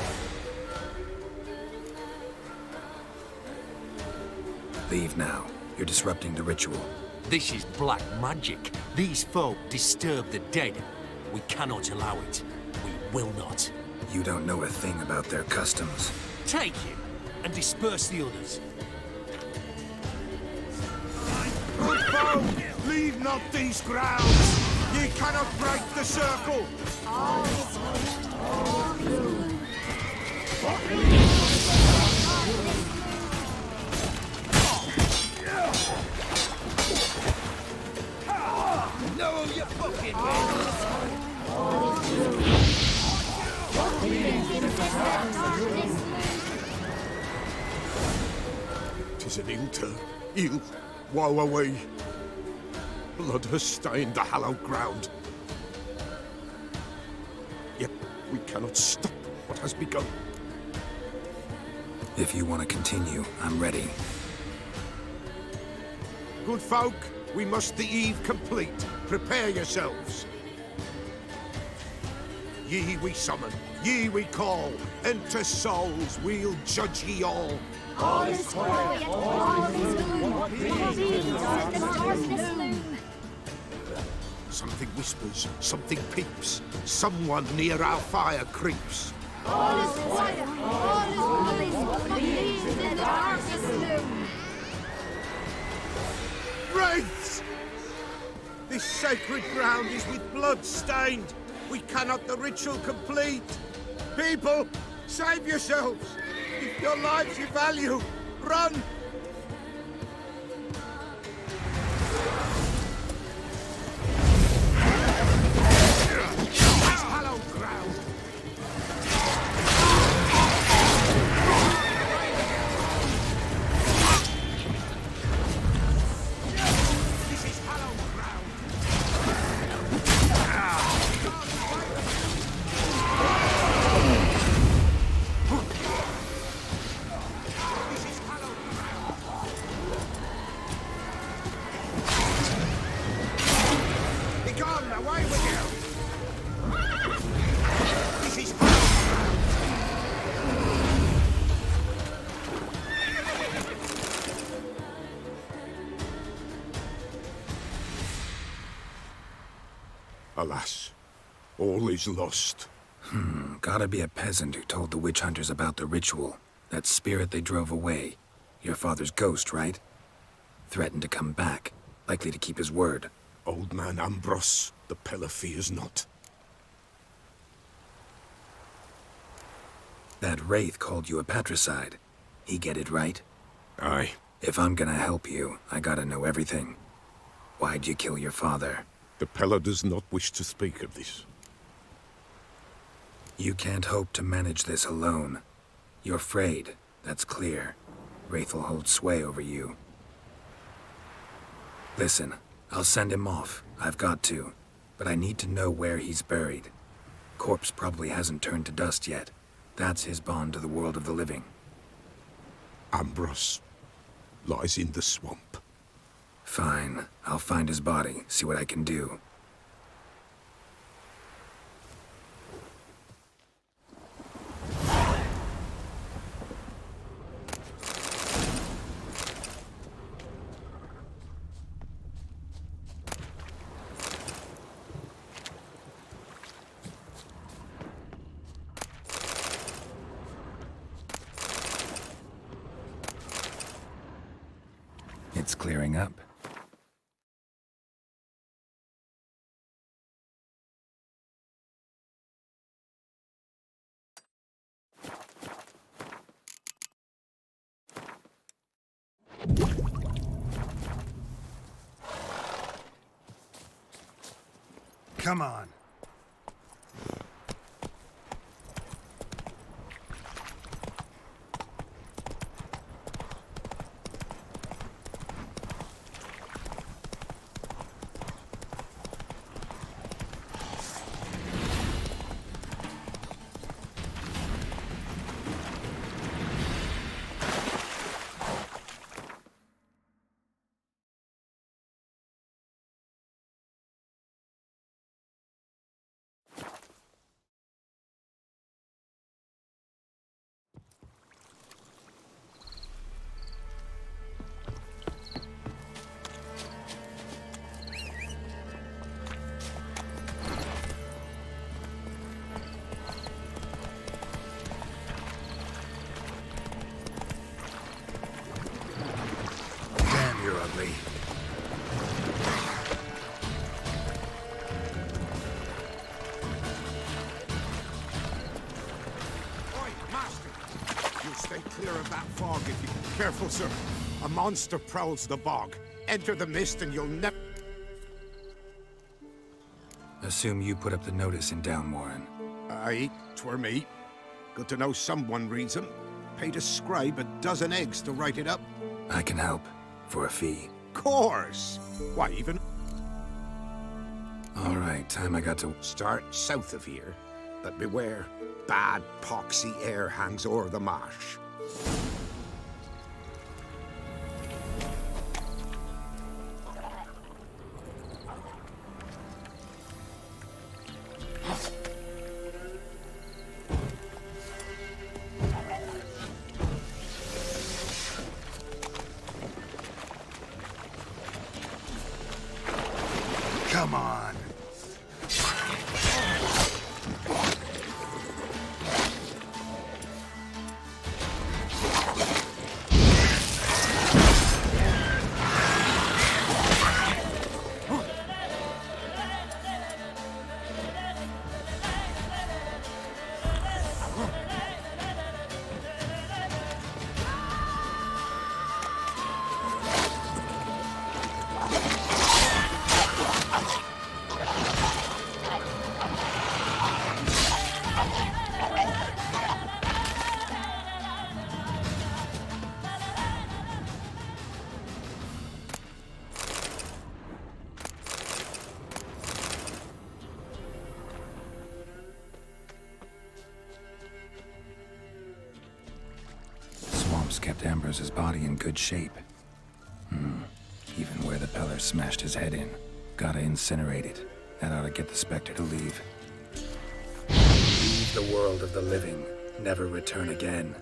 Leave now. You're disrupting the ritual. This is black magic. These folk disturb the dead. We cannot allow it. We will not. You don't know a thing about their customs. Take him and disperse the others. Good folk, leave not these grounds! Ye cannot break the circle! No, you fucking Tis an ill turn. Ill. Woe away. Blood has stained the hallowed ground. Yet we cannot stop what has begun. If you want to continue, I'm ready. Good folk, we must the eve complete. Prepare yourselves. Ye we summon, ye we call. Enter souls, we'll judge ye all. All is quiet, all is gloom. Darkness loom. Something whispers, something peeps. Someone near our fire creeps. All is quiet, all is gloom. sacred ground is with blood stained. We cannot the ritual complete. People, save yourselves. If your lives you value, run. This hallowed ground. This is hallowed ground. Begone, away with you! This is Alas, all is lost. Gotta be a peasant who told the witch hunters about the ritual. That spirit they drove away. Your father's ghost, right? Threatened to come back. Likely to keep his word. Old man Ambrose, the pillar fears not. That wraith called you a patricide. He get it right? Aye. If I'm gonna help you, I gotta know everything. Why'd you kill your father? The pillar does not wish to speak of this. You can't hope to manage this alone. You're afraid, that's clear. Wraith will hold sway over you. Listen, I'll send him off. I've got to. But I need to know where he's buried. Corpse probably hasn't turned to dust yet. That's his bond to the world of the living. Ambrose lies in the swamp. Fine. I'll find his body, see what I can do. It's clearing up. Come on. You're ugly. Oi, master! You stay clear of that fog if you... Careful, sir. A monster prowls the bog. Enter the mist and you'll never... Assume you put up the notice in Downwarren. Aye, 'twere me. Good to know someone reads them. Paid a scribe a dozen eggs to write it up. I can help. For a fee. Course! Why, even... All right, time I got to... Start south of here. But beware, bad poxy air hangs o'er the marsh. Come on. left Ambrose's body in good shape. Even where the Peller smashed his head in. Gotta incinerate it. That ought to get the Spectre to leave. Leave the world of the living. Never return again.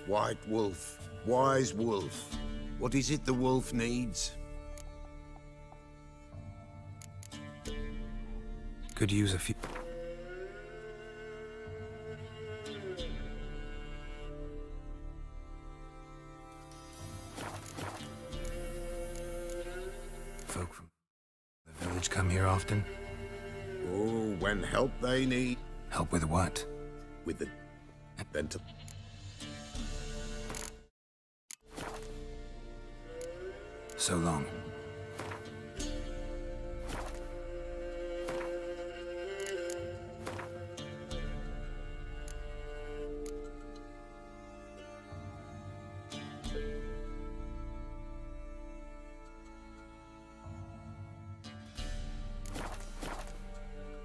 White wolf, wise wolf. What is it the wolf needs? Could use a few... Folk from the village come here often? Oh, when help they need. Help with what? With the... then to... So long.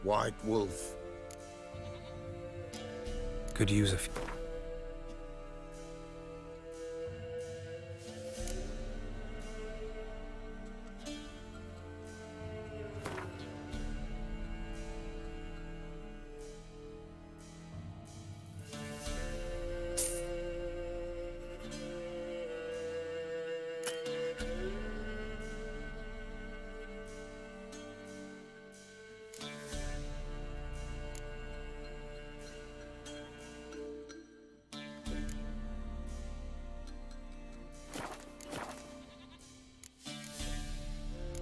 White wolf. Could use a few...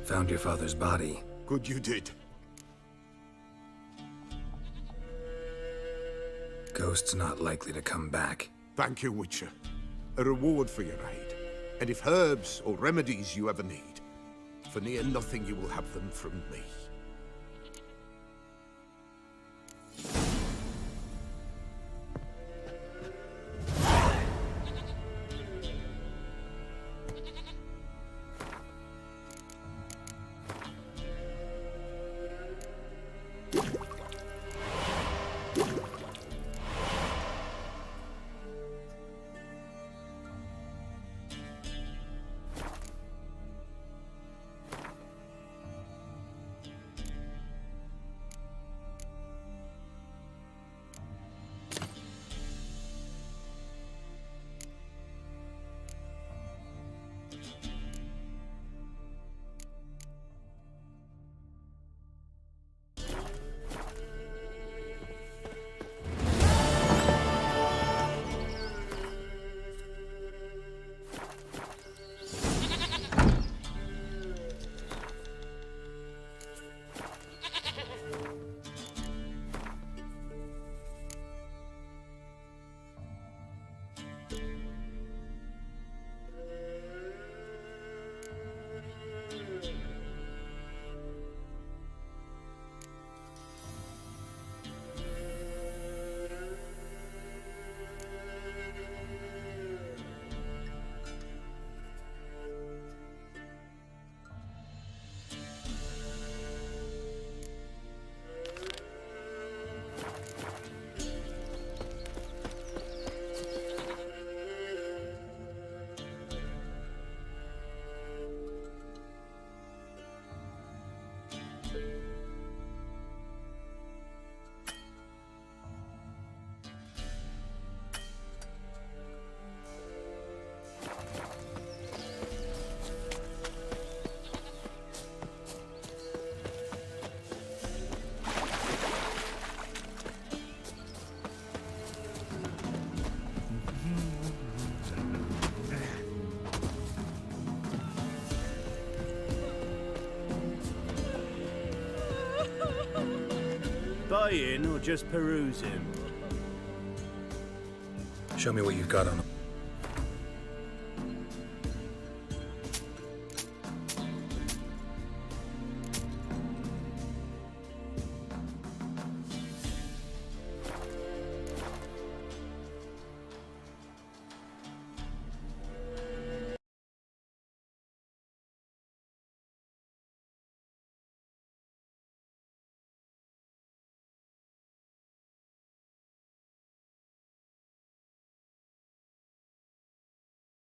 Found your father's body. Good you did. Ghost's not likely to come back. Thank you, Witcher. A reward for your aid. And if herbs or remedies you ever need, for near nothing you will have them from me. buying or just perusing? Show me what you've got on the